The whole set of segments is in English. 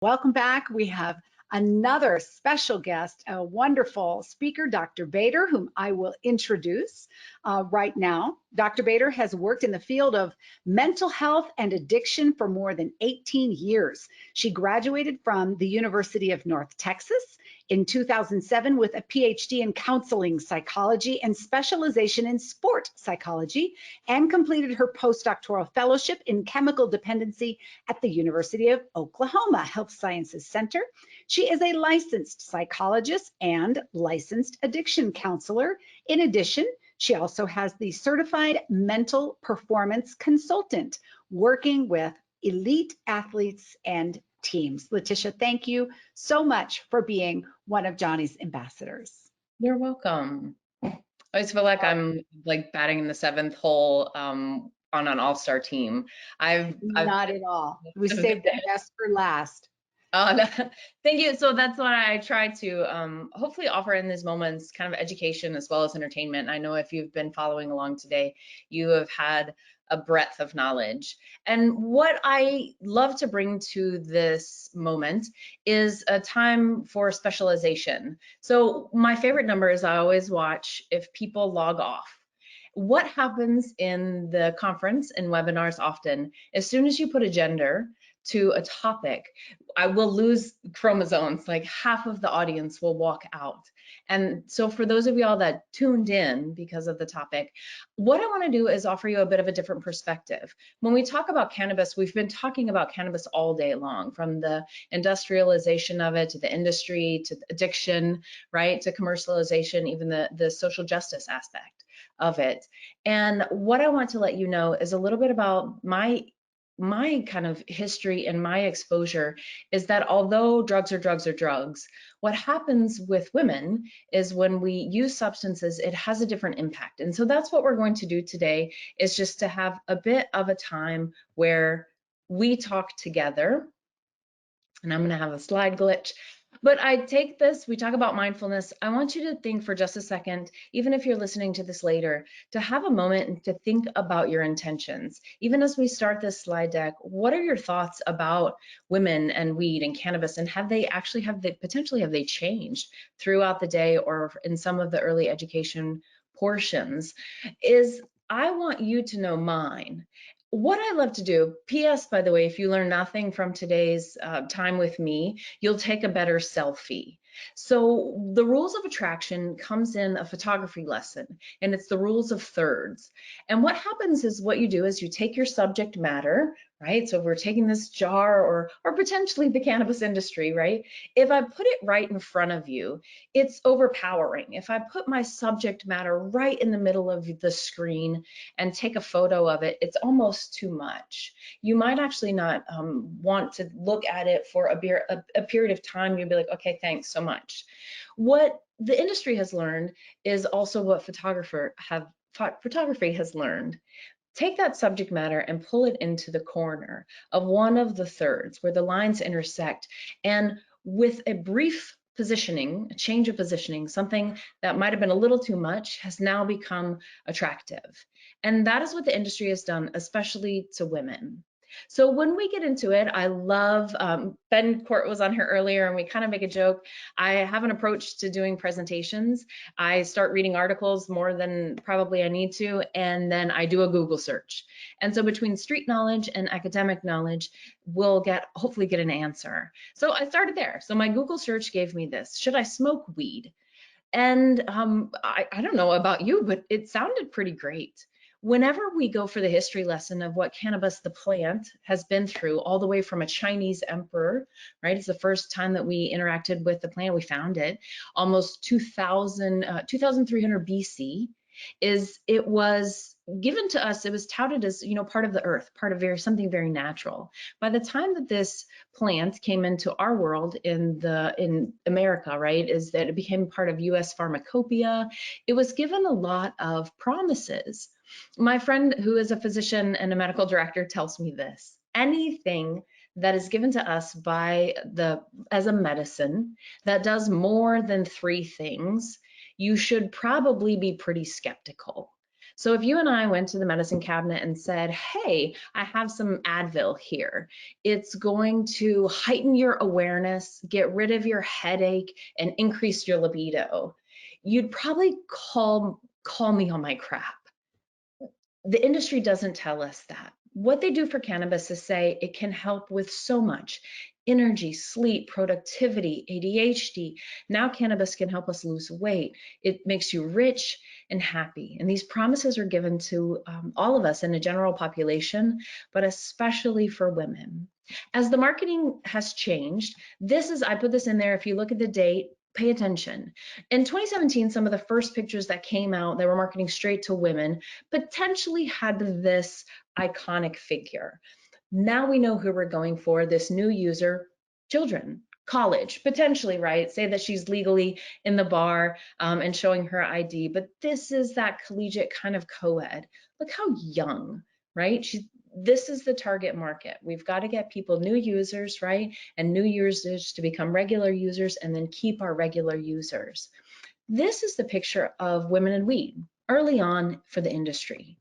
Welcome back. We have another special guest, a wonderful speaker, Dr. Bader, whom I will introduce right now. Dr. Bader has worked in the field of mental health and addiction for more than 18 years. She graduated from the University of North Texas in 2007 with a PhD in counseling psychology and specialization in sport psychology, and completed her postdoctoral fellowship in chemical dependency at the University of Oklahoma Health Sciences Center. She is a licensed psychologist and licensed addiction counselor. In addition, she also has the certified mental performance consultant, working with elite athletes and teams. LaTisha, thank you so much for being one of Johnny's ambassadors. You're welcome. I always feel like I'm like batting in the seventh hole on an all-star team. Not at all. We saved the best for last. No, thank you. So that's why I try to hopefully offer in these moments kind of education as well as entertainment. I know if you've been following along today, you have had a breadth of knowledge. And what I love to bring to this moment is a time for specialization. So my favorite number is I always watch if people log off. What happens in the conference and webinars often, as soon as you put a gender to a topic, I will lose chromosomes, like half of the audience will walk out. And so for those of y'all that tuned in because of the topic, what I want to do is offer you a bit of a different perspective. When we talk about cannabis, we've been talking about cannabis all day long, from the industrialization of it to the industry to addiction, right, to commercialization, even the social justice aspect of it. And what I want to let you know is a little bit about my kind of history and my exposure is that although drugs are drugs, what happens with women is when we use substances, it has a different impact. And so that's what we're going to do today, is just to have a bit of a time where we talk together. And I'm going to have a slide glitch. But I take this, we talk about mindfulness. I want you to think for just a second, even if you're listening to this later, to have a moment and to think about your intentions. Even as we start this slide deck, what are your thoughts about women and weed and cannabis? And potentially have they changed throughout the day or in some of the early education portions? I want you to know mine. What I love to do, PS, by the way, if you learn nothing from today's time with me, you'll take a better selfie. So the rules of attraction comes in a photography lesson, and it's the rules of thirds. And what happens is what you do is you take your subject matter, right? So if we're taking this jar or potentially the cannabis industry, right? If I put it right in front of you, it's overpowering. If I put my subject matter right in the middle of the screen and take a photo of it, it's almost too much. You might actually not want to look at it for a period of time. You'll be like, okay, thanks so much. What the industry has learned is also what photography has learned. Take that subject matter and pull it into the corner of one of the thirds where the lines intersect, and with a brief positioning, a change of positioning, something that might have been a little too much has now become attractive. And that is what the industry has done, especially to women. So when we get into it, I love, Ben Court was on here earlier and we kind of make a joke. I have an approach to doing presentations. I start reading articles more than probably I need to, and then I do a Google search. And so between street knowledge and academic knowledge, we'll hopefully get an answer. So I started there. So my Google search gave me this: should I smoke weed? And I don't know about you, but it sounded pretty great. Whenever we go for the history lesson of what cannabis, the plant, has been through, all the way from a Chinese emperor, right? It's the first time that we interacted with the plant, we found it, almost 2300 BC, it was given to us, it was touted as, part of the earth, part of something very natural. By the time that this plant came into our world in America, right, is that it became part of US pharmacopoeia. It was given a lot of promises. My friend who is a physician and a medical director tells me this: anything that is given to us as a medicine that does more than 3 things, you should probably be pretty skeptical. So if you and I went to the medicine cabinet and said, hey, I have some Advil here, it's going to heighten your awareness, get rid of your headache, and increase your libido, you'd probably call me on my crap. The industry doesn't tell us that. What they do for cannabis is say it can help with so much energy, sleep, productivity, ADHD. Now cannabis can help us lose weight. It makes you rich and happy. And these promises are given to all of us in the general population, but especially for women. As the marketing has changed, I put this in there, if you look at the date, pay attention. In 2017, some of the first pictures that came out that were marketing straight to women potentially had this iconic figure. Now we know who we're going for, this new user, children, college, potentially, right? Say that she's legally in the bar and showing her ID, but this is that collegiate kind of co-ed. Look how young, right? This is the target market. We've got to get people, new users, right? And new users to become regular users and then keep our regular users. This is the picture of women in weed early on for the industry.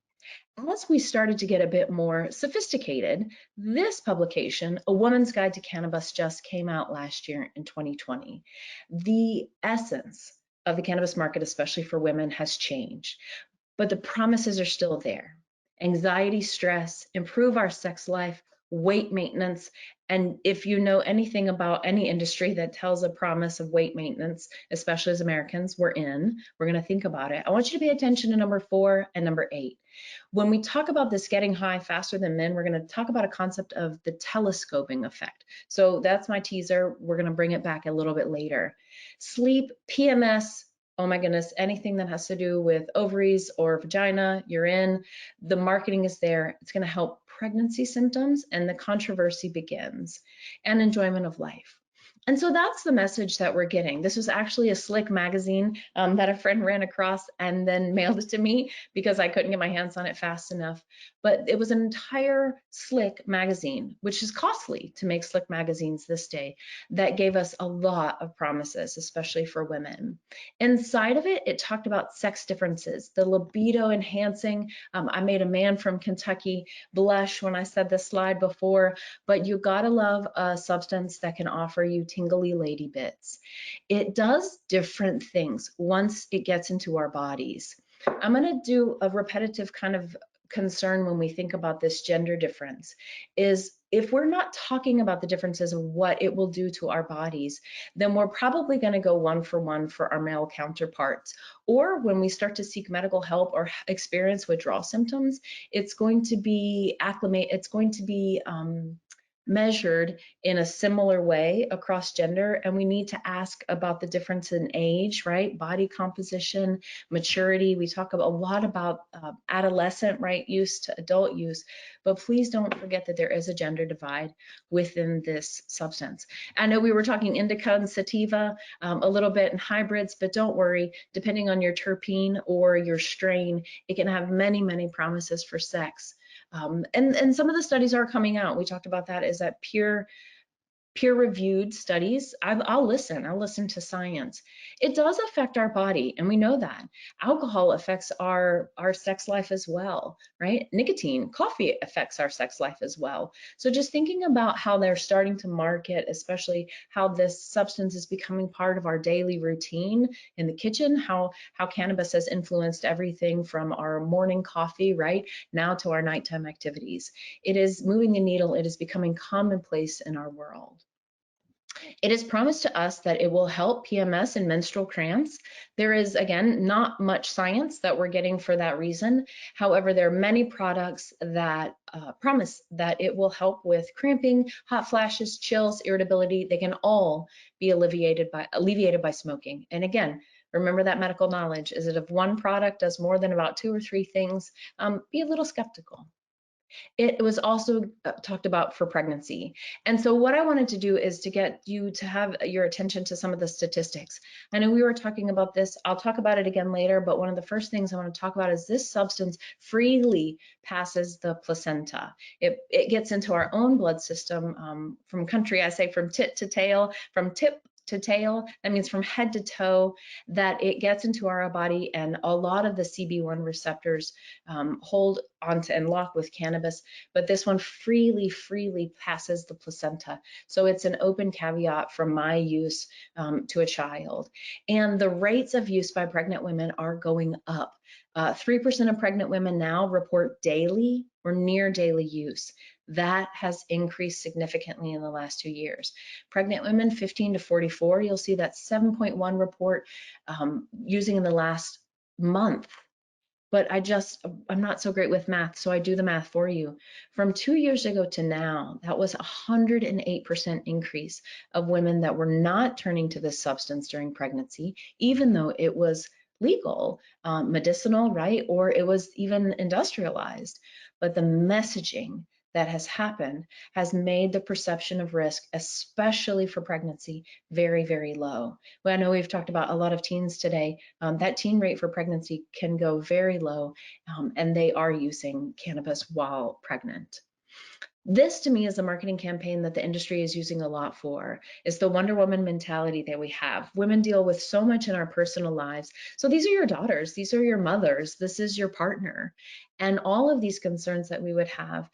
As we started to get a bit more sophisticated, this publication, A Woman's Guide to Cannabis, just came out last year in 2020. The essence of the cannabis market, especially for women, has changed, but the promises are still there. Anxiety, stress, improve our sex life, weight maintenance. And if you know anything about any industry that tells a promise of weight maintenance, especially as Americans, we're going to think about it. I want you to pay attention to number 4 and number 8. When we talk about this getting high faster than men, we're going to talk about a concept of the telescoping effect. So that's my teaser. We're going to bring it back a little bit later. Sleep, PMS, oh my goodness, anything that has to do with ovaries or vagina, you're in. The marketing is there. It's going to help pregnancy symptoms, and the controversy begins, and enjoyment of life. And so that's the message that we're getting. This was actually a Slick magazine that a friend ran across and then mailed it to me because I couldn't get my hands on it fast enough. But it was an entire Slick magazine, which is costly to make Slick magazines this day, that gave us a lot of promises, especially for women. Inside of it, it talked about sex differences, the libido enhancing. I made a man from Kentucky blush when I said this slide before, but you gotta love a substance that can offer you tingly lady bits. It does different things once it gets into our bodies. I'm gonna do a repetitive kind of concern when we think about this gender difference, is if we're not talking about the differences of what it will do to our bodies, then we're probably going to go one for our male counterparts. Or when we start to seek medical help or experience withdrawal symptoms, it's going to be measured in a similar way across gender, and we need to ask about the difference in age, right? Body composition, maturity. We talk a lot about adolescent, right, use to adult use, but please don't forget that there is a gender divide within this substance. I know we were talking indica and sativa a little bit in hybrids, but don't worry, depending on your terpene or your strain, it can have many, many promises for sex. And some of the studies are coming out. We talked about that, is that peer-reviewed studies. I'll listen to science. It does affect our body, and we know that. Alcohol affects our sex life as well, right? Nicotine, coffee affects our sex life as well. So just thinking about how they're starting to market, especially how this substance is becoming part of our daily routine in the kitchen, how cannabis has influenced everything from our morning coffee, right, now to our nighttime activities. It is moving the needle. It is becoming commonplace in our world. It is promised to us that it will help PMS and menstrual cramps. There is, again, not much science that we're getting for that reason. However, there are many products that promise that it will help with cramping, hot flashes, chills, irritability. They can all be alleviated by smoking. And again, remember that medical knowledge is that if one product does more than about 2 or 3 things, be a little skeptical. It was also talked about for pregnancy. And so what I wanted to do is to get you to have your attention to some of the statistics. I know we were talking about this. I'll talk about it again later, but one of the first things I want to talk about is this substance freely passes the placenta. It gets into our own blood system from tit to tail, from tip to tail, that means from head to toe, that it gets into our body, and a lot of the CB1 receptors hold onto and lock with cannabis, but this one freely passes the placenta. So it's an open caveat from my use to a child. And the rates of use by pregnant women are going up. 3% of pregnant women now report daily or near daily use. That has increased significantly in the last 2 years. Pregnant women 15 to 44, you'll see that 7.1 report using in the last month. But I'm not so great with math, so I do the math for you. From 2 years ago to now, that was 108% increase of women that were not turning to this substance during pregnancy, even though it was legal, medicinal, right? Or it was even industrialized. But the messaging that has happened has made the perception of risk, especially for pregnancy, very, very low. Well, I know we've talked about a lot of teens today. That teen rate for pregnancy can go very low, and they are using cannabis while pregnant. This to me is a marketing campaign that the industry is using a lot for. It's the Wonder Woman mentality that we have. Women deal with so much in our personal lives. So these are your daughters, these are your mothers, this is your partner. And all of these concerns that we would have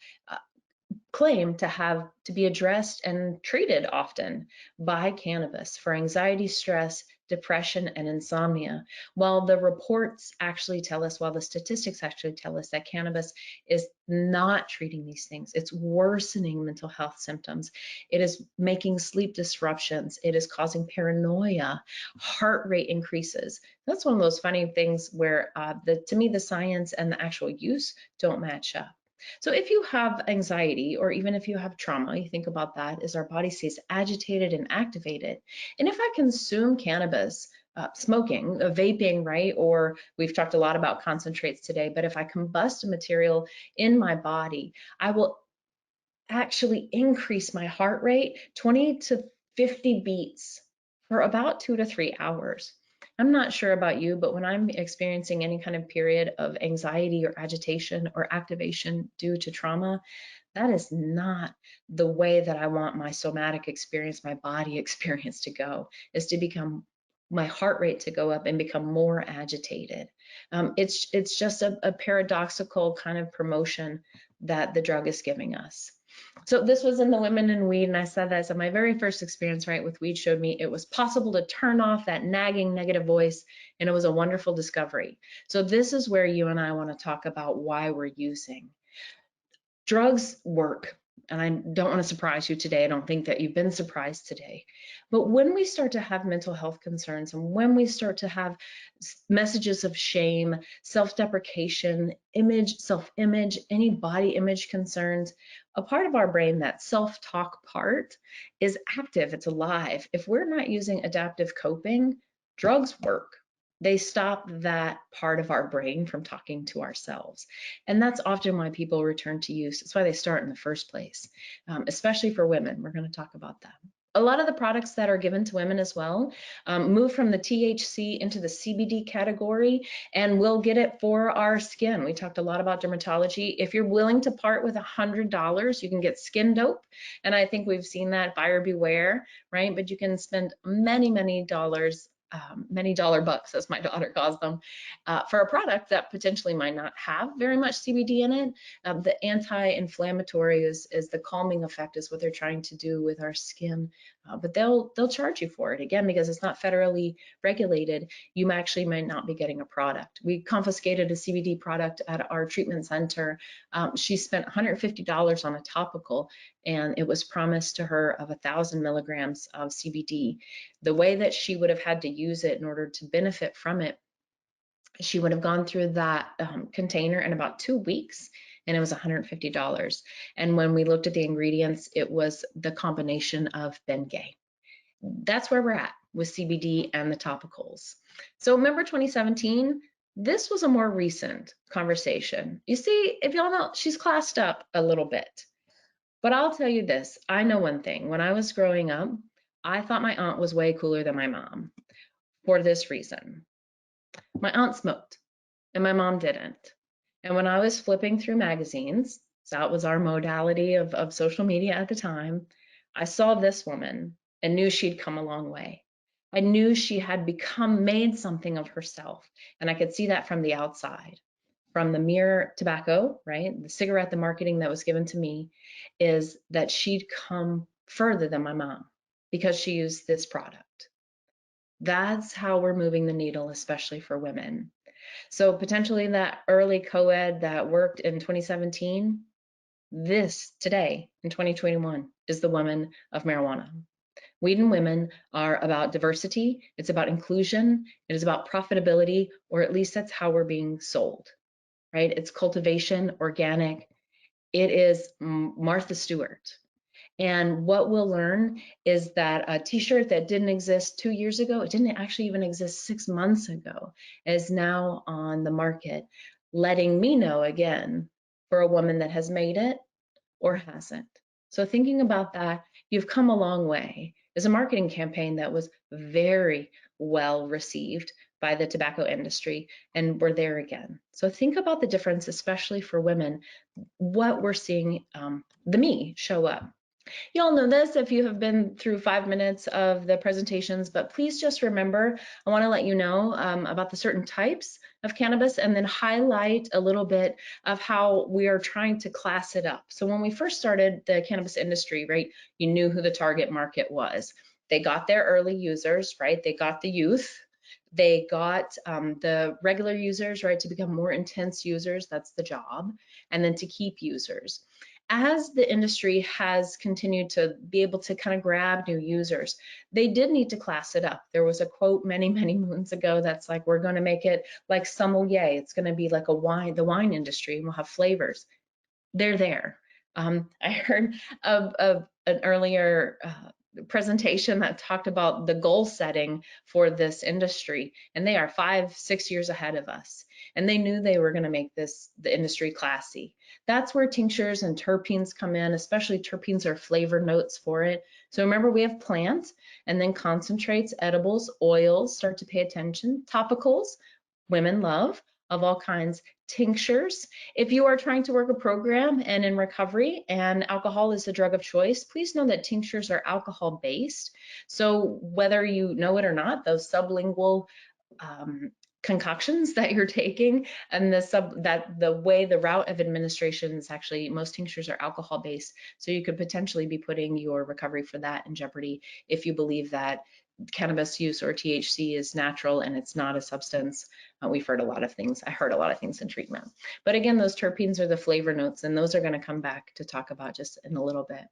claim to be addressed and treated often by cannabis for anxiety, stress, depression, and insomnia. While the reports actually tell us, while the statistics actually tell us that cannabis is not treating these things, it's worsening mental health symptoms. It is making sleep disruptions. It is causing paranoia, heart rate increases. That's one of those funny things where to me, the science and the actual use don't match up. So if you have anxiety, or even if you have trauma, you think about that as our body stays agitated and activated. And if I consume cannabis, smoking, vaping, right? Or we've talked a lot about concentrates today, but if I combust a material in my body, I will actually increase my heart rate 20 to 50 beats for about 2 to 3 hours. I'm not sure about you, but when I'm experiencing any kind of period of anxiety or agitation or activation due to trauma, that is not the way that I want my somatic experience, my body experience to go, is to become my heart rate to go up and become more agitated. It's just a paradoxical kind of promotion that the drug is giving us. So this was in the Women in Weed, and I said that. So my very first experience, right, with weed showed me it was possible to turn off that nagging negative voice, and it was a wonderful discovery. So this is where you and I want to talk about why we're using. Drugs work, and I don't want to surprise you today. I don't think that you've been surprised today. But when we start to have mental health concerns, and when we start to have messages of shame, self-deprecation, self-image, any body image concerns, a part of our brain, that self-talk part, is active, it's alive. If we're not using adaptive coping, drugs work. They stop that part of our brain from talking to ourselves. And that's often why people return to use. That's why they start in the first place, especially for women. We're going to talk about that. A lot of the products that are given to women as well move from the THC into the CBD category, and we'll get it for our skin. We talked a lot about dermatology. If you're willing to part with $100, you can get skin dope. And I think we've seen that, buyer beware, right? But you can spend many dollars, many dollar bucks, as my daughter calls them, for a product that potentially might not have very much CBD in it. The anti-inflammatory is the calming effect, is what they're trying to do with our skin. But they'll charge you for it, again, because it's not federally regulated. You actually might not be getting a product. We confiscated a CBD product at our treatment center. She spent $150 on a topical, and it was promised to her of 1,000 milligrams of CBD. The way that she would have had to use it in order to benefit from it, she would have gone through that container in about 2 weeks, and it was $150. And when we looked at the ingredients, it was the combination of Bengay. That's where we're at with CBD and the topicals. So remember 2017? This was a more recent conversation. You see, if y'all know, she's classed up a little bit. But I'll tell you this, I know one thing. When I was growing up, I thought my aunt was way cooler than my mom for this reason. My aunt smoked and my mom didn't. And when I was flipping through magazines, so that was our modality of social media at the time, I saw this woman and knew she'd come a long way. I knew she had made something of herself. And I could see that from the outside. From the mere tobacco, right? The cigarette, the marketing that was given to me is that she'd come further than my mom because she used this product. That's how we're moving the needle, especially for women. So potentially that early co-ed that worked in 2017, this today in 2021 is the woman of marijuana. Weed and Women are about diversity, it's about inclusion, it is about profitability, or at least that's how we're being sold, right? It's cultivation, organic. It is Martha Stewart. And what we'll learn is that a t-shirt that didn't exist 2 years ago, it didn't actually even exist 6 months ago, is now on the market, letting me know again for a woman that has made it or hasn't. So thinking about that, you've come a long way. It's a marketing campaign that was very well received by the tobacco industry, and we're there again. So think about the difference, especially for women, what we're seeing the me show up. You all know this if you have been through 5 minutes of the presentations, but please just remember, I want to let you know about the certain types of cannabis and then highlight a little bit of how we are trying to class it up. So when we first started the cannabis industry, right, you knew who the target market was. They got their early users, right? They got the youth. They got the regular users, right, to become more intense users. That's the job. And then to keep users. As the industry has continued to be able to kind of grab new users, they did need to class it up. There was a quote many, many moons ago that's like, we're going to make it like sommelier. It's going to be like a wine, the wine industry, and we'll have flavors. They're there. I heard of an earlier presentation that talked about the goal setting for this industry, and they are 5-6 years ahead of us. And they knew they were going to make the industry classy. That's where tinctures and terpenes come in, especially terpenes are flavor notes for it. So remember, we have plants and then concentrates, edibles, oils, start to pay attention, topicals, women love of all kinds, tinctures. If you are trying to work a program and in recovery and alcohol is the drug of choice, please know that tinctures are alcohol based. So whether you know it or not, those sublingual concoctions that you're taking and the route of administration is actually, most tinctures are alcohol based. So you could potentially be putting your recovery for that in jeopardy if you believe that cannabis use or THC is natural and it's not a substance. We've heard a lot of things. I heard a lot of things in treatment. But again, those terpenes are the flavor notes, and those are going to come back to talk about just in a little bit.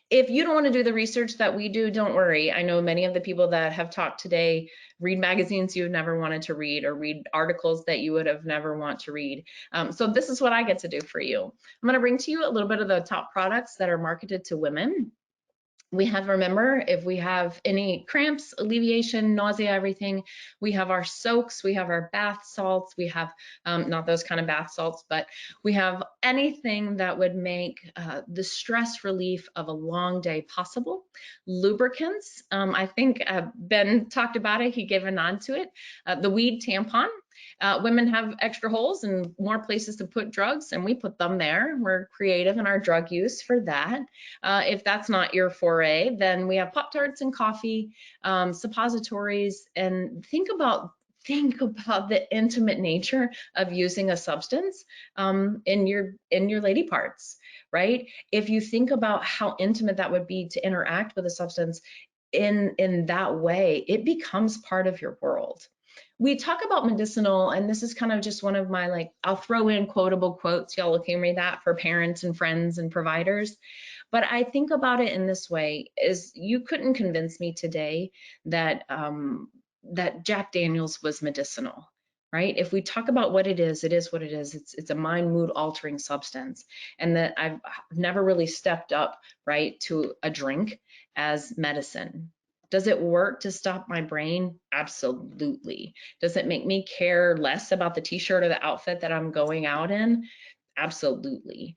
If you don't want to do the research that we do, don't worry. I know many of the people that have talked today read magazines you've never wanted to read or read articles that you would have never want to read. So this is what I get to do for you. I'm going to bring to you a little bit of the top products that are marketed to women. We have, remember, if we have any cramps, alleviation, nausea, everything, we have our soaks, we have our bath salts, we have, not those kind of bath salts, but we have anything that would make the stress relief of a long day possible. Lubricants, I think Ben talked about it, he gave a nod to it. The weed tampon. Women have extra holes and more places to put drugs, and we put them there. We're creative in our drug use for that. If that's not your foray, then we have Pop-Tarts and coffee, suppositories, and think about the intimate nature of using a substance in your lady parts, right? If you think about how intimate that would be to interact with a substance in that way, it becomes part of your world. We talk about medicinal, and this is kind of just one of my, like, I'll throw in quotable quotes. Y'all can read that for parents and friends and providers. But I think about it in this way, is you couldn't convince me today that that Jack Daniels was medicinal, right? If we talk about what it is what it is. It's a mind mood altering substance, and that I've never really stepped up, right, to a drink as medicine. Does it work to stop my brain? Absolutely. Does it make me care less about the t-shirt or the outfit that I'm going out in? Absolutely.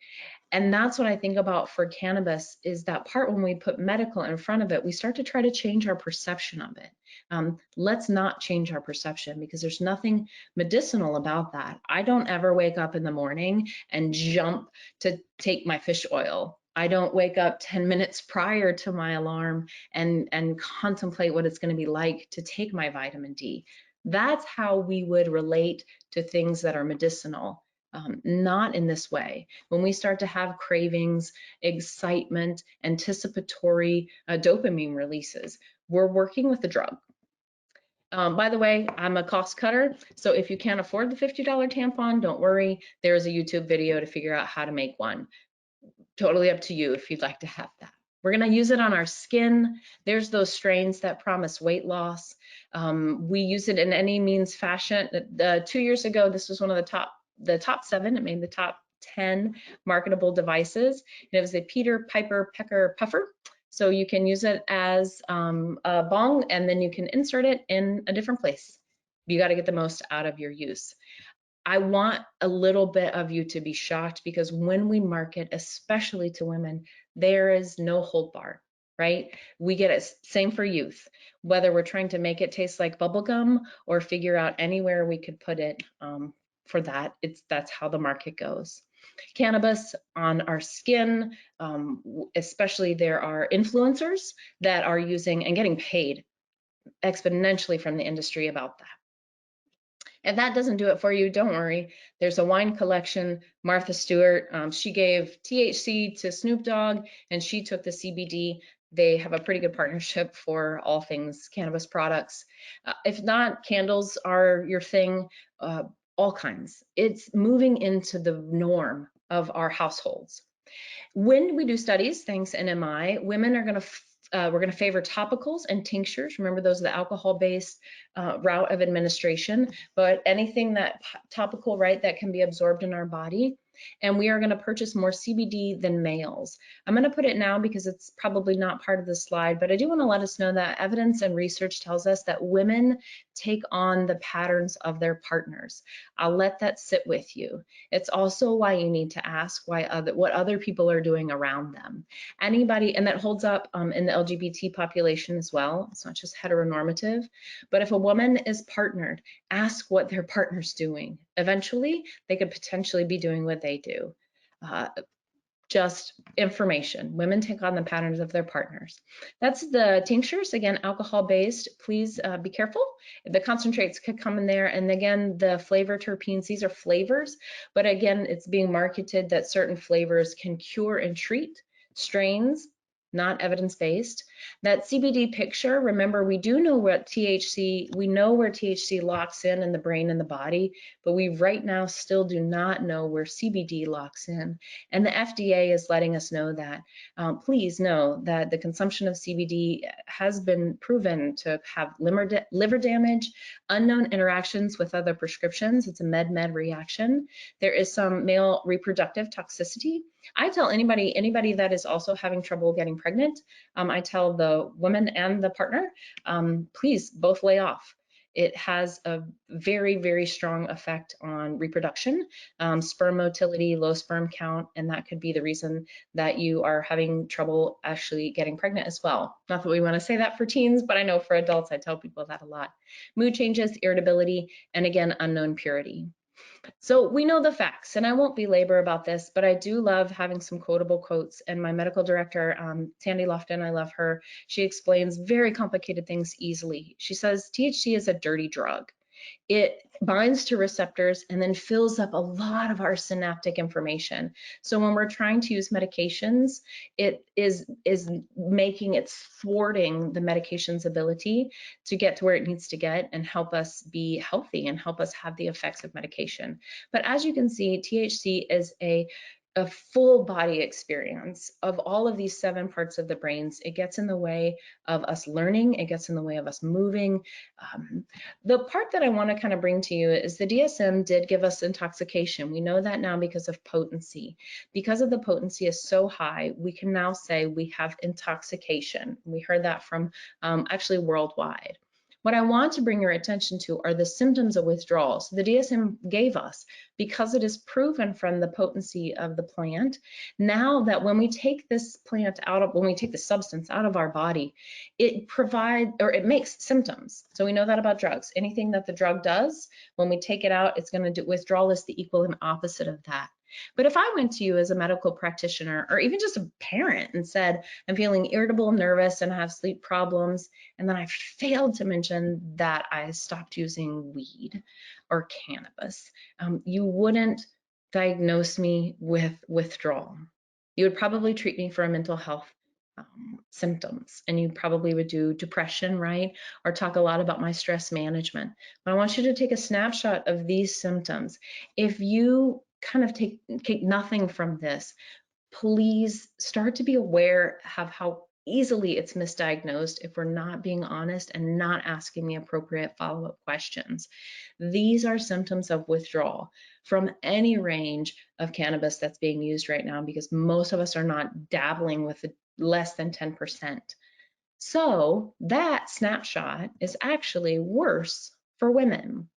And that's what I think about for cannabis, is that part when we put medical in front of it, we start to try to change our perception of it. Let's not change our perception, because there's nothing medicinal about that. I don't ever wake up in the morning and jump to take my fish oil I don't wake up 10 minutes prior to my alarm and contemplate what it's going to be like to take my vitamin D. That's how we would relate to things that are medicinal, not in this way. When we start to have cravings, excitement, anticipatory dopamine releases, we're working with the drug. By the way, I'm a cost cutter, so if you can't afford the $50 tampon, don't worry. There's a YouTube video to figure out how to make one. Totally up to you if you'd like to have that. We're going to use it on our skin. There's those strains that promise weight loss. We use it in any means fashion. 2 years ago, this was one of the top 7. It made the top 10 marketable devices. And it was a Peter Piper Pecker Puffer. So you can use it as a bong, and then you can insert it in a different place. You got to get the most out of your use. I want a little bit of you to be shocked, because when we market, especially to women, there is no hold bar, right? We get it, same for youth, whether we're trying to make it taste like bubble gum or figure out anywhere we could put it for that. That's how the market goes. Cannabis on our skin, especially there are influencers that are using and getting paid exponentially from the industry about that. If that doesn't do it for you, don't worry. There's a wine collection. Martha Stewart, she gave THC to Snoop Dogg, and she took the CBD. They have a pretty good partnership for all things cannabis products. If not, candles are your thing, all kinds. It's moving into the norm of our households. When we do studies, thanks NMI, women are going to we're going to favor topicals and tinctures. Remember, those are the alcohol-based route of administration, but anything that topical, right, that can be absorbed in our body. And we are going to purchase more CBD than males. I'm going to put it now because it's probably not part of the slide, but I do want to let us know that evidence and research tells us that women take on the patterns of their partners. I'll let that sit with you. It's also why you need to ask what other people are doing around them. Anybody, and that holds up in the LGBT population as well. It's not just heteronormative, but if a woman is partnered, ask what their partner's doing. Eventually, they could potentially be doing what they do. Just information. Women take on the patterns of their partners. That's the tinctures, again, alcohol-based. Please be careful. The concentrates could come in there. And again, the flavor terpenes, these are flavors, but again, it's being marketed that certain flavors can cure and treat strains, not evidence-based. That CBD picture, remember, we do know what THC, we know where THC locks in the brain and the body, but we right now still do not know where CBD locks in. And the FDA is letting us know that. Please know that the consumption of CBD has been proven to have liver damage, unknown interactions with other prescriptions. It's a med-med reaction. There is some male reproductive toxicity. I tell anybody that is also having trouble getting pregnant, I tell the woman and the partner, please both lay off. It has a very, very strong effect on reproduction, sperm motility, low sperm count, and that could be the reason that you are having trouble actually getting pregnant as well. Not that we want to say that for teens, but I know for adults, I tell people that a lot. Mood changes, irritability, and again, unknown purity. So we know the facts, and I won't belabor about this, but I do love having some quotable quotes. And my medical director, Sandy Lofton, I love her. She explains very complicated things easily. She says, THC is a dirty drug. It binds to receptors and then fills up a lot of our synaptic information. So when we're trying to use medications, it is thwarting the medication's ability to get to where it needs to get and help us be healthy and help us have the effects of medication. But as you can see, THC is a full body experience of all of these 7 parts of the brains. It gets in the way of us learning. It gets in the way of us moving. The part that I want to kind of bring to you is the DSM did give us intoxication. We know that now because of potency. Because of the potency is so high, we can now say we have intoxication. We heard that from actually worldwide. What I want to bring your attention to are the symptoms of withdrawal. So the DSM gave us, because it is proven from the potency of the plant, now that when we take this plant out of, when we take the substance out of our body, it provides, or it makes symptoms. So we know that about drugs. Anything that the drug does, when we take it out, it's going to do, withdrawal is the equal and opposite of that. But if I went to you as a medical practitioner or even just a parent and said, I'm feeling irritable, nervous, and I have sleep problems, and then I failed to mention that I stopped using weed or cannabis, you wouldn't diagnose me with withdrawal. You would probably treat me for a mental health symptoms, and you probably would do depression, right? Or talk a lot about my stress management. But I want you to take a snapshot of these symptoms. If you kind of take nothing from this, please start to be aware of how easily it's misdiagnosed if we're not being honest and not asking the appropriate follow-up questions. These are symptoms of withdrawal from any range of cannabis that's being used right now, because most of us are not dabbling with less than 10%. So that snapshot is actually worse for women.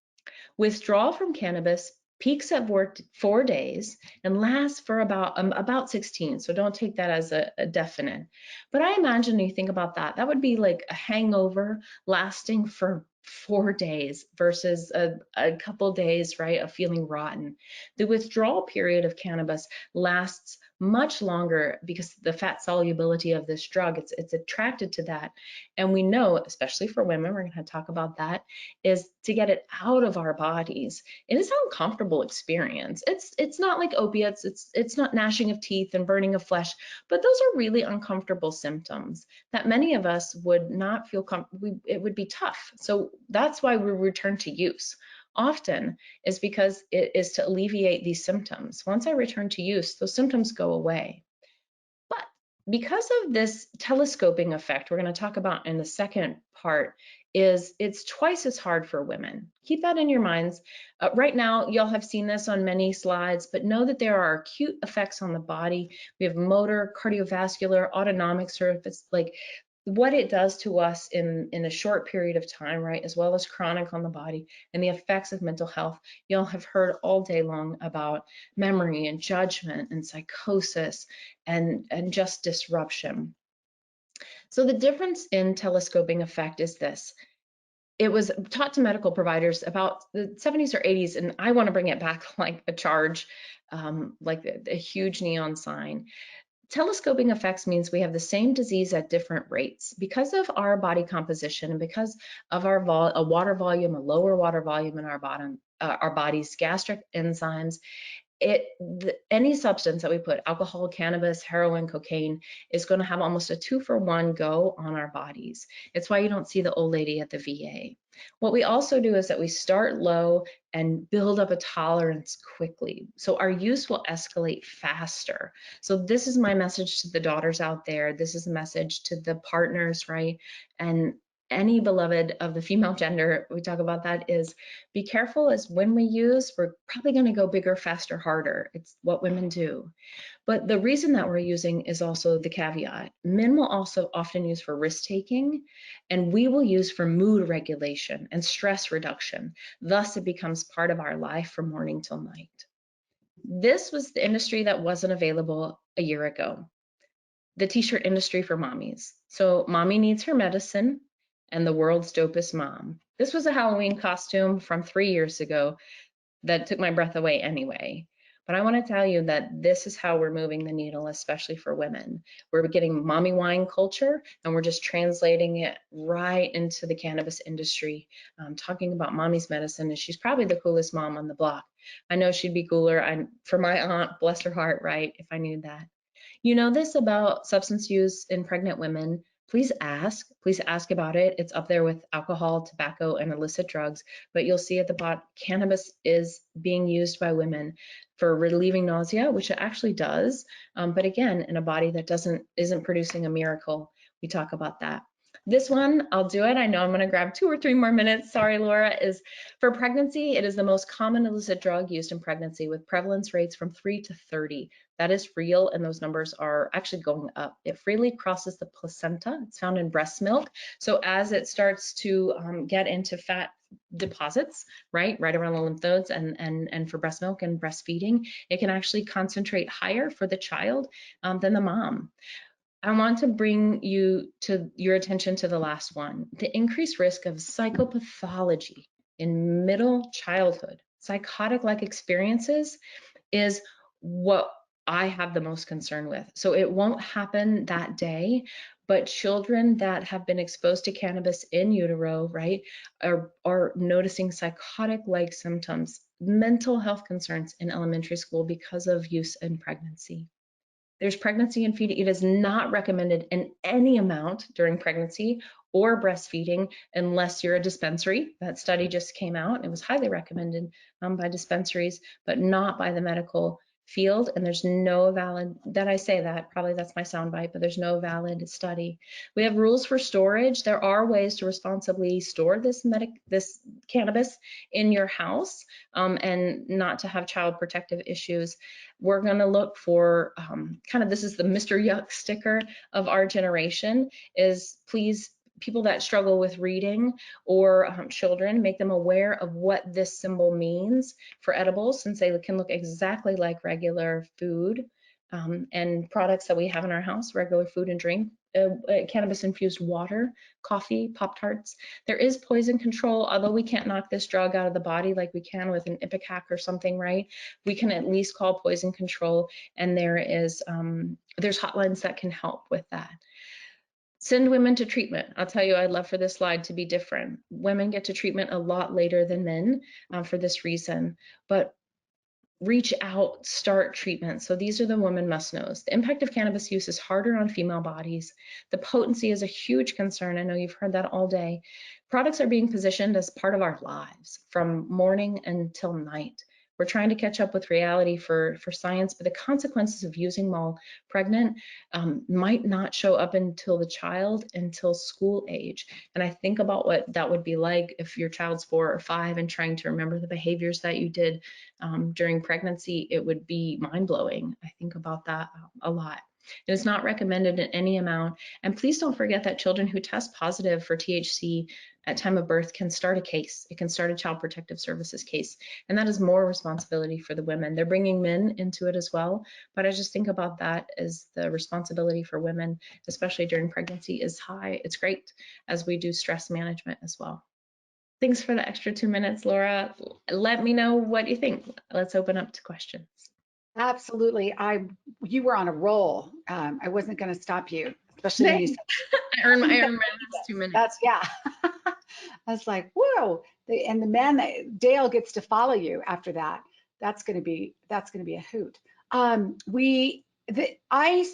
Withdrawal from cannabis peaks at 4 days and lasts for about 16. So don't take that as a definite. But I imagine you think about that, that would be like a hangover lasting for 4 days versus a couple days, right, of feeling rotten. The withdrawal period of cannabis lasts much longer because the fat solubility of this drug, it's attracted to that. And we know, especially for women, we're going to talk about that, is to get it out of our bodies. It is an uncomfortable experience. It's not like opiates. It's not gnashing of teeth and burning of flesh, but those are really uncomfortable symptoms that many of us would not feel it would be tough. So that's why we return to use often, is because it is to alleviate these symptoms. Once I return to use, those symptoms go away. But because of this telescoping effect, we're going to talk about in the second part, is it's twice as hard for women. Keep that in your minds. Right now, y'all have seen this on many slides, but know that there are acute effects on the body. We have motor, cardiovascular, autonomic surface, like what it does to us in a short period of time, right, as well as chronic on the body, and the effects of mental health. Y'all have heard all day long about memory and judgment and psychosis and just disruption. So the difference in telescoping effect is this. It was taught to medical providers about the 70s or 80s, and I want to bring it back like a charge, like a huge neon sign. Telescoping effects means we have the same disease at different rates. Because of our body composition and because of our water volume, a lower water volume in our body's gastric enzymes, any substance that we put, alcohol, cannabis, heroin, cocaine, is going to have almost a 2-for-1 go on our bodies. It's why you don't see the old lady at the VA. What we also do is that we start low and build up a tolerance quickly. So our use will escalate faster. So this is my message to the daughters out there. This is a message to the partners, right? And any beloved of the female gender, we talk about that, is be careful, as when we use, we're probably going to go bigger, faster, harder. It's what women do. But the reason that we're using is also the caveat. Men will also often use for risk taking, and we will use for mood regulation and stress reduction. Thus, it becomes part of our life from morning till night. This was the industry that wasn't available a year ago. The t-shirt industry for mommies. So mommy needs her medicine and the world's dopest mom. This was a Halloween costume from 3 years ago that took my breath away anyway. But I want to tell you that this is how we're moving the needle, especially for women. We're getting mommy wine culture, and we're just translating it right into the cannabis industry, talking about mommy's medicine, and she's probably the coolest mom on the block. I know she'd be cooler for my aunt, bless her heart, right, if I needed that. You know this about substance use in pregnant women, please ask about it. It's up there with alcohol, tobacco, and illicit drugs, but you'll see at the bottom, cannabis is being used by women for relieving nausea, which it actually does. But again, in a body that isn't producing a miracle, we talk about that. This one, I'll do it. I know I'm going to grab 2 or 3 more minutes. Sorry, Laura. Is for pregnancy, it is the most common illicit drug used in pregnancy, with prevalence rates from 3 to 30. That is real, and those numbers are actually going up. It freely crosses the placenta. It's found in breast milk. So as it starts to get into fat deposits, right around the lymph nodes, and for breast milk and breastfeeding, it can actually concentrate higher for the child than the mom. I want to bring your attention to the last one, the increased risk of psychopathology in middle childhood. Psychotic-like experiences is what I have the most concern with. So it won't happen that day, but children that have been exposed to cannabis in utero, right, are noticing psychotic-like symptoms, mental health concerns in elementary school because of use in pregnancy. There's pregnancy and feeding. It is not recommended in any amount during pregnancy or breastfeeding unless you're a dispensary. That study just came out. It was highly recommended by dispensaries, but not by the medical field. And there's no valid, that I say that, probably that's my soundbite, but there's no valid study. We have rules for storage. There are ways to responsibly store this cannabis in your house and not to have child protective issues. We're going to look for kind of, this is the Mr. Yuck sticker of our generation, is please, people that struggle with reading or children, make them aware of what this symbol means for edibles, since they can look exactly like regular food and products that we have in our house, regular food and drink. Cannabis infused water, coffee, Pop-Tarts. There is poison control, although we can't knock this drug out of the body like we can with an Ipecac or something, right? We can at least call poison control, and there's hotlines that can help with that. Send women to treatment. I'll tell you, I'd love for this slide to be different. Women get to treatment a lot later than men for this reason, but reach out, start treatment. So these are the women must knows. The impact of cannabis use is harder on female bodies. The potency is a huge concern. I know you've heard that all day. Products are being positioned as part of our lives from morning until night. We're trying to catch up with reality for science, but the consequences of using while pregnant might not show up until school age. And I think about what that would be like if your child's 4 or 5 and trying to remember the behaviors that you did during pregnancy. It would be mind-blowing. I think about that a lot. It is not recommended in any amount. And please don't forget that children who test positive for THC at time of birth can start a case. It can start a Child Protective Services case. And that is more responsibility for the women. They're bringing men into it as well. But I just think about that as the responsibility for women, especially during pregnancy, is high. It's great as we do stress management as well. Thanks for the extra 2 minutes, Laura. Let me know what you think. Let's open up to questions. Absolutely. You were on a roll. I wasn't going to stop you, especially when you said I earned my last 2 minutes. That's, yeah. I was like, whoa. And the man that Dale gets to follow you after that, that's going to be a hoot. I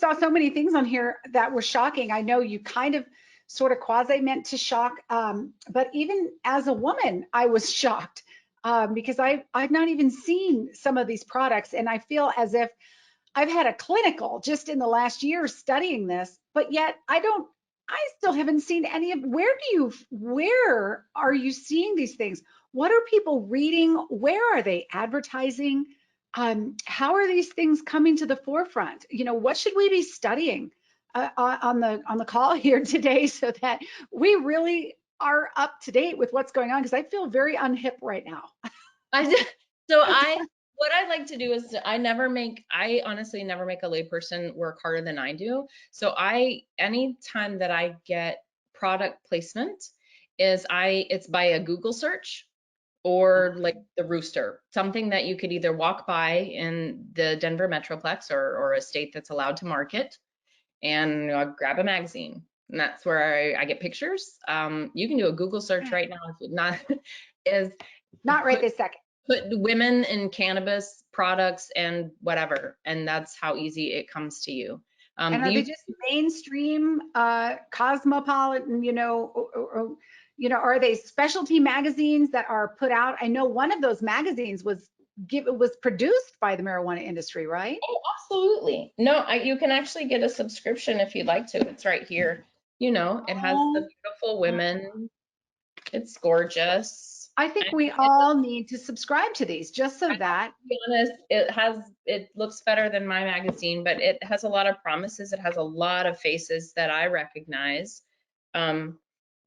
saw so many things on here that were shocking. I know you kind of sort of quasi meant to shock, but even as a woman, I was shocked because I've not even seen some of these products, and I feel as if I've had a clinical just in the last year studying this, but yet I still haven't seen any of, where are you seeing these things? What are people reading? Where are they advertising? How are these things coming to the forefront? You know, what should we be studying on the call here today so that we really are up to date with what's going on? Because I feel very unhip right now. What I like to do is I honestly never make a layperson work harder than I do. So anytime that I get product placement it's by a Google search or like the Rooster, something that you could either walk by in the Denver Metroplex or a state that's allowed to market and grab a magazine. And that's where I get pictures. You can do a Google search right now if it not right this second. Put women in cannabis products and whatever, and that's how easy it comes to you. And are they just mainstream, cosmopolitan, or are they specialty magazines that are put out? I know one of those magazines was produced by the marijuana industry, right? Oh, absolutely. No, you can actually get a subscription if you'd like to. It's right here. It has the beautiful women. It's gorgeous. I think we all need to subscribe to these just so that. To be honest, it looks better than my magazine, but it has a lot of promises. It has a lot of faces that I recognize. I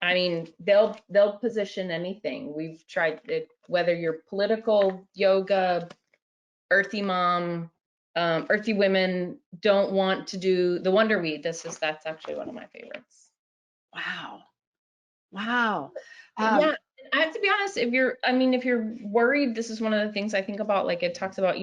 mean, they'll position anything. We've tried it, whether you're political, yoga, earthy mom, earthy women, don't want to do the Wonder Weed. That's actually one of my favorites. Wow. Yeah, I have to be honest, if you're worried, this is one of the things I think about, like it talks about,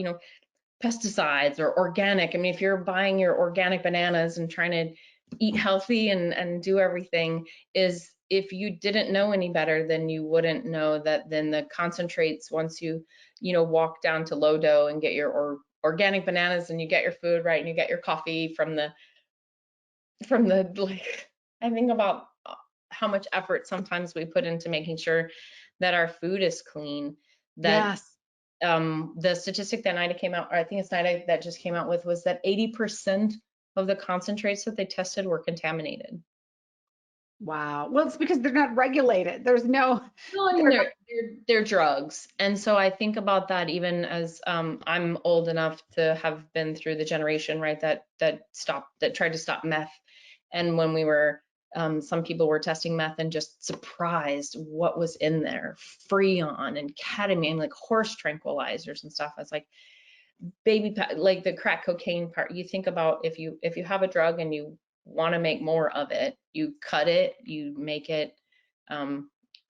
pesticides or organic. I mean, if you're buying your organic bananas and trying to eat healthy and do everything, is if you didn't know any better, then you wouldn't know that then the concentrates, once you walk down to Lodo and get your organic bananas and you get your food right and you get your coffee from the like, I think about how much effort sometimes we put into making sure that our food is clean, that Yes. the statistic that NIDA came out, or I think it's NIDA that just came out with, was that 80% of the concentrates that they tested were contaminated. Wow. Well, it's because they're not regulated. There's no, No, I mean they're drugs, and so I think about that even as I'm old enough to have been through the generation, right, that tried to stop meth, and when we were some people were testing meth and just surprised what was in there, Freon and ketamine, like horse tranquilizers and stuff. It's like like the crack cocaine part. You think about if you have a drug and you want to make more of it, you cut it, you make it,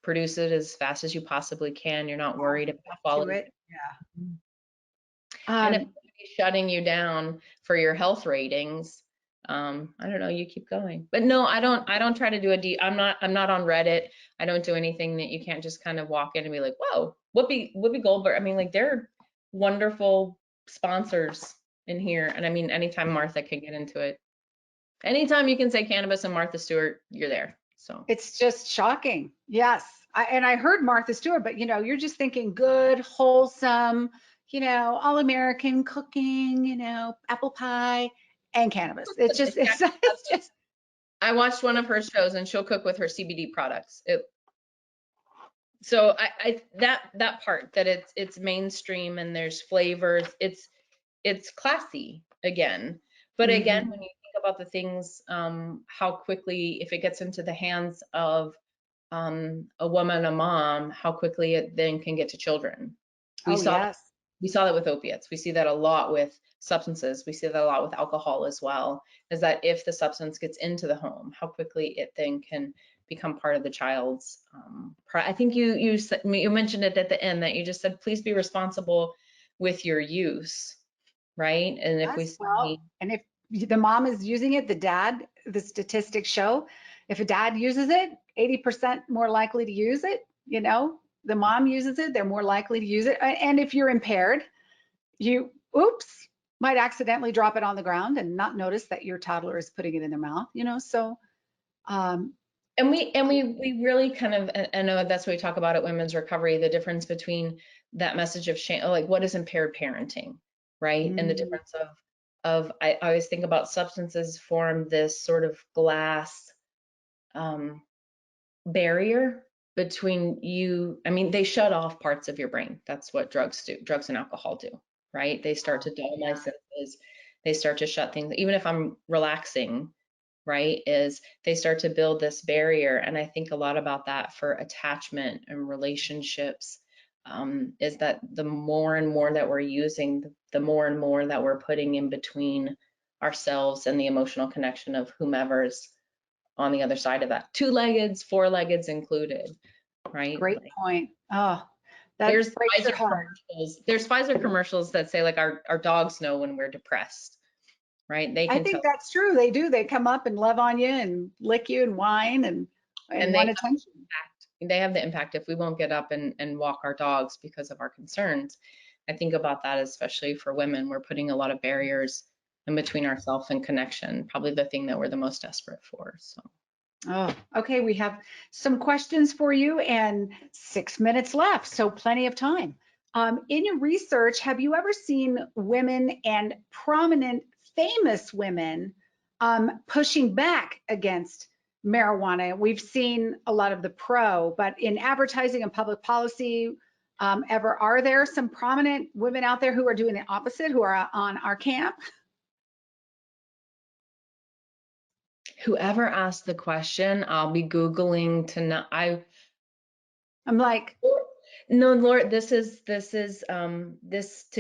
produce it as fast as you possibly can. You're not worried about to quality. it. Yeah. And if somebody's shutting you down for your health ratings, I don't know, you keep going. But no, I don't try to do I'm not on Reddit. I don't do anything that you can't just kind of walk in and be like, whoa, Whoopi Goldberg. I mean, like, they're wonderful sponsors in here. And I mean, anytime Martha can get into it, anytime you can say cannabis and Martha Stewart, you're there. So It's just shocking. Yes. I heard Martha Stewart, but you're just thinking good, wholesome, all American cooking, apple pie and cannabis. It's just, it's just, I watched one of her shows and she'll cook with her CBD products. So that part, that it's mainstream and there's flavors, it's classy again. But again, when you think about the things, how quickly, if it gets into the hands of a woman, a mom, how quickly it then can get to children. We oh, saw yes. we saw that with opiates. We see that a lot with substances. We see that a lot with alcohol as well, is that if the substance gets into the home, how quickly it then can become part of the child's. I think you mentioned it at the end, that you just said, please be responsible with your use, right? And if we Yes. Well, see, and if the mom is using it, the statistics show, if a dad uses it, 80% more likely to use it, the mom uses it, they're more likely to use it. And if you're impaired, you, oops, might accidentally drop it on the ground and not notice that your toddler is putting it in their mouth, so. and we really kind of, I know that's what we talk about at Women's Recovery, the difference between that message of shame, like what is impaired parenting, right? And the difference of I always think about substances form this sort of glass barrier between you. I mean, they shut off parts of your brain. That's what drugs do. Drugs and alcohol do, right? They start to dull my senses. They start to shut things. Even if I'm relaxing, right, is they start to build this barrier. And I think a lot about that for attachment and relationships, is that the more and more that we're using, the more and more that we're putting in between ourselves and the emotional connection of whomever's on the other side of that. Two-leggeds, four-leggeds included, right? Great point. Oh, that There's breaks your Pfizer heart. commercials. There's Pfizer commercials that say, like, our dogs know when we're depressed, right? They I can think tell, that's true. They do. They come up and love on you and lick you and whine and and want attention. they have the impact if we won't get up and walk our dogs because of our concerns. I think about that, especially for women. We're putting a lot of barriers in between ourselves and connection, probably the thing that we're the most desperate for. So. Oh, okay. We have some questions for you and 6 minutes left, so plenty of time. In your research, have you ever seen women and prominent famous women pushing back against marijuana? We've seen a lot of the pro, but in advertising and public policy, are there some prominent women out there who are doing the opposite, who are on our camp? Whoever asked the question, I'll be Googling tonight. I'm like, No, Lord, this to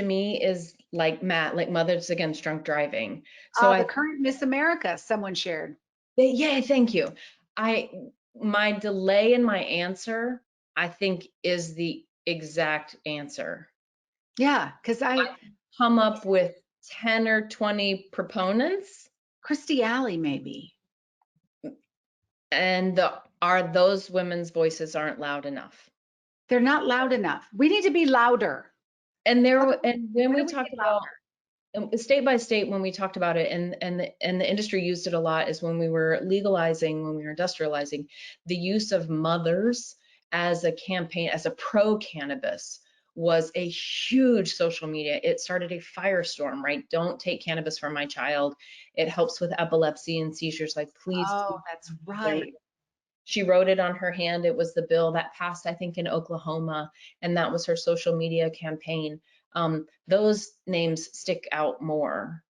me is like Matt, like Mothers Against Drunk Driving. So the current Miss America, someone shared. yeah, thank you. My delay in my answer, I think, is the exact answer. Yeah, because come up with 10 or 20 proponents, Christy Alley, maybe. and those women's voices aren't loud enough. They're not loud enough. We need to be louder. And when What we do talked need about louder? state by state, when we talked about it, and the industry used it a lot, is when we were legalizing, when we were industrializing, the use of mothers as a campaign, as a pro-cannabis, was a huge social media. It started a firestorm, right? Don't take cannabis from my child. It helps with epilepsy and seizures. Like, please. Oh, that's right. She wrote it on her hand. It was the bill that passed, I think, in Oklahoma, and that was her social media campaign. Those names stick out more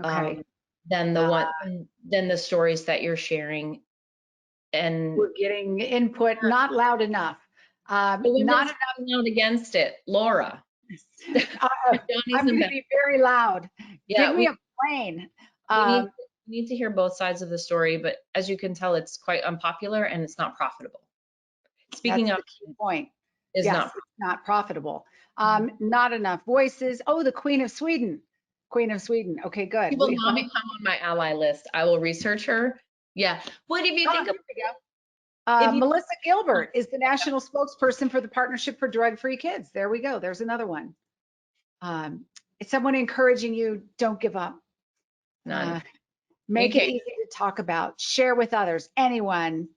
Okay. than the stories that you're sharing. And We're getting input, not loud enough. the Not women speaking out against it, Laura. I'm going to be very loud. Give Yeah, me a plane. we need to hear both sides of the story, but as you can tell, it's quite unpopular and it's not profitable. Speaking That's up the key point. is Yes, not. it's not profitable. Not enough voices. Oh, the Queen of Sweden. Queen of Sweden. Okay, good. She will not become on my ally list. I will research her. Yeah. What if you think Here of we go. if you Melissa Gilbert is the national spokesperson for the Partnership for Drug-Free Kids. There we go. There's another one. It's someone encouraging you, don't give up. none? Make it easy to talk about, share with others, anyone.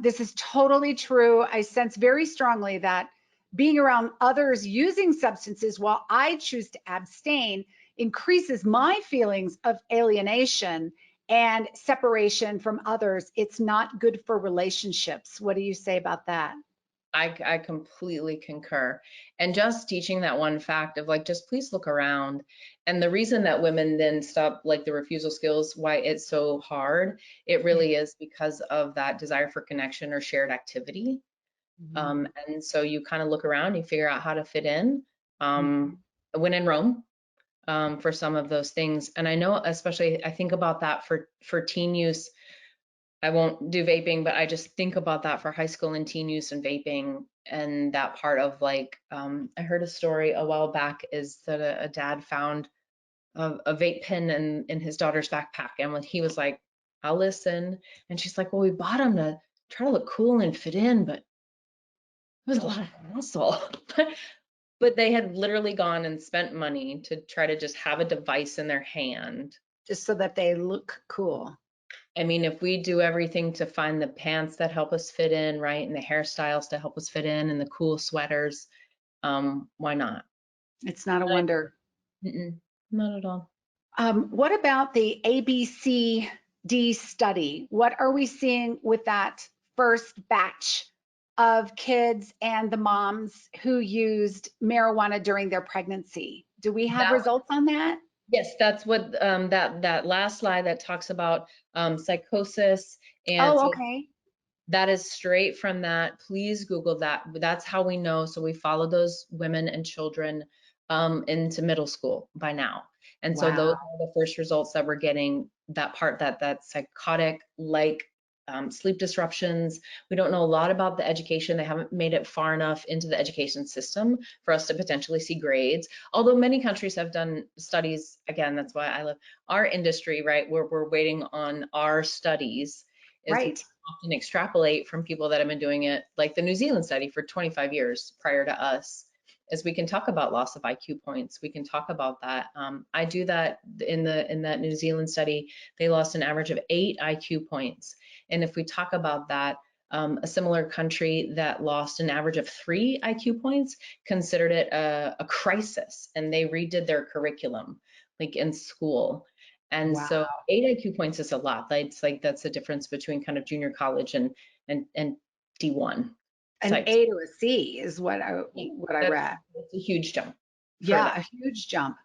This is totally true. I sense very strongly that being around others using substances while I choose to abstain increases my feelings of alienation and separation from others. It's not good for relationships. What do you say about that? I completely concur. And just teaching that one fact of like, just please look around. And the reason that women then stop, like the refusal skills, why it's so hard, it really is because of that desire for connection or shared activity. And so you kind of look around, you figure out how to fit in. When in Rome, for some of those things. And I know, especially, I think about that for teen use. I won't do vaping, but I just think about that for high school and teen use and vaping, and that part of like, I heard a story a while back is that a dad found a vape pen in his daughter's backpack. And when he was like, I'll listen. And she's like, well, we bought him to try to look cool and fit in, but it was a lot of hassle. But they had literally gone and spent money to try to just have a device in their hand. Just so that they look cool. I mean, if we do everything to find the pants that help us fit in, right, and the hairstyles to help us fit in, and the cool sweaters, why not? It's not a wonder. Not at all. What about the ABCD study? What are we seeing with that first batch of kids and the moms who used marijuana during their pregnancy? Do we have results on that? Yes, that's what that last slide that talks about psychosis, and Oh, so okay. that is straight from that. Please Google that. That's how we know. So we follow those women and children into middle school by now. And so those are the first results that we're getting, that part, that psychotic like sleep disruptions. We don't know a lot about the education. They haven't made it far enough into the education system for us to potentially see grades. Although many countries have done studies, again, that's why I love our industry, right? Where we're waiting on our studies. Right. Often extrapolate from people that have been doing it, like the New Zealand study for 25 years prior to us, is we can talk about loss of IQ points. We can talk about that. I do that in that New Zealand study. They lost an average of 8 IQ points. And if we talk about that, a similar country that lost an average of 3 IQ points considered it a crisis, and they redid their curriculum, like in school. And so 8 IQ points is a lot. It's like that's the difference between kind of junior college and D1. An A to a C is what I read. It's a huge jump. Yeah, a huge jump.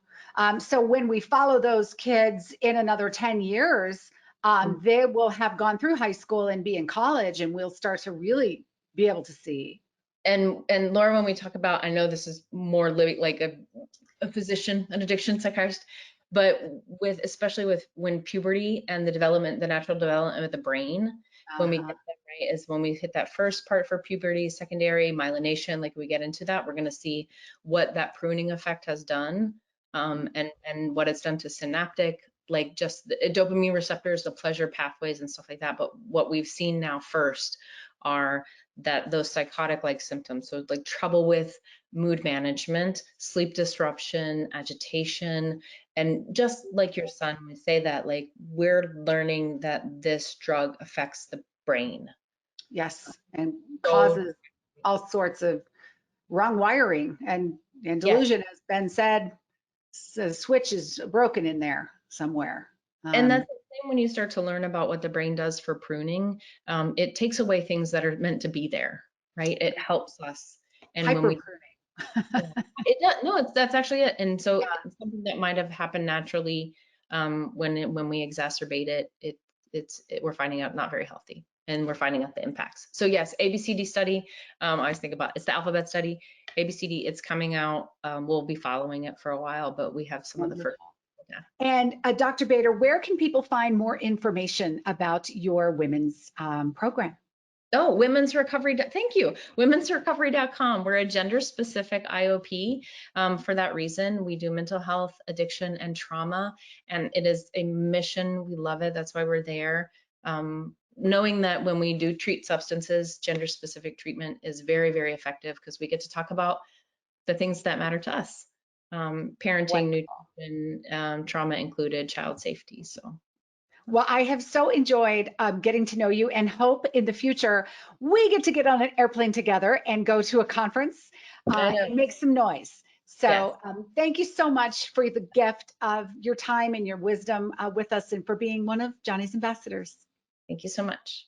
So when we follow those kids in another 10 years, they will have gone through high school and be in college, and we'll start to really be able to see. And Laura, when we talk about, I know this is more living like a physician, an addiction psychiatrist, but especially with when puberty and the natural development of the brain, when we get that right, is when we hit that first part for puberty, secondary myelination, like we get into that, we're going to see what that pruning effect has done and what it's done to synaptic, like just the dopamine receptors, the pleasure pathways and stuff like that. But what we've seen now first are that those psychotic-like symptoms, so like trouble with mood management, sleep disruption, agitation, and just like your son would say that, like we're learning that this drug affects the brain. Yes, and So causes all sorts of wrong wiring and yes. delusion has been said. The switch is broken in there somewhere. And that's the same when you start to learn about what the brain does for pruning. It takes away things that are meant to be there, right? It helps us. And when Hyper we, pruning. it does, no, that's actually it. And so Yeah. it's something that might have happened naturally when we exacerbate it, we're finding out not very healthy. And we're finding out the impacts. So yes, ABCD study. I always think about it's the alphabet study. ABCD, it's coming out. We'll be following it for a while, but we have some of the first. Yeah. And Dr. Bader, where can people find more information about your women's program? Oh, Women's Recovery. Thank you. Womensrecovery.com. We're a gender specific IOP. For that reason, we do mental health, addiction, and trauma. And it is a mission. We love it. That's why we're there. Knowing that when we do treat substances, gender specific treatment is very, very effective because we get to talk about the things that matter to us. Parenting, nutrition, trauma included, child safety. So. Well, I have so enjoyed getting to know you and hope in the future we get to get on an airplane together and go to a conference and make some noise. Yes. So thank you so much for the gift of your time and your wisdom with us and for being one of Johnny's ambassadors. Thank you so much.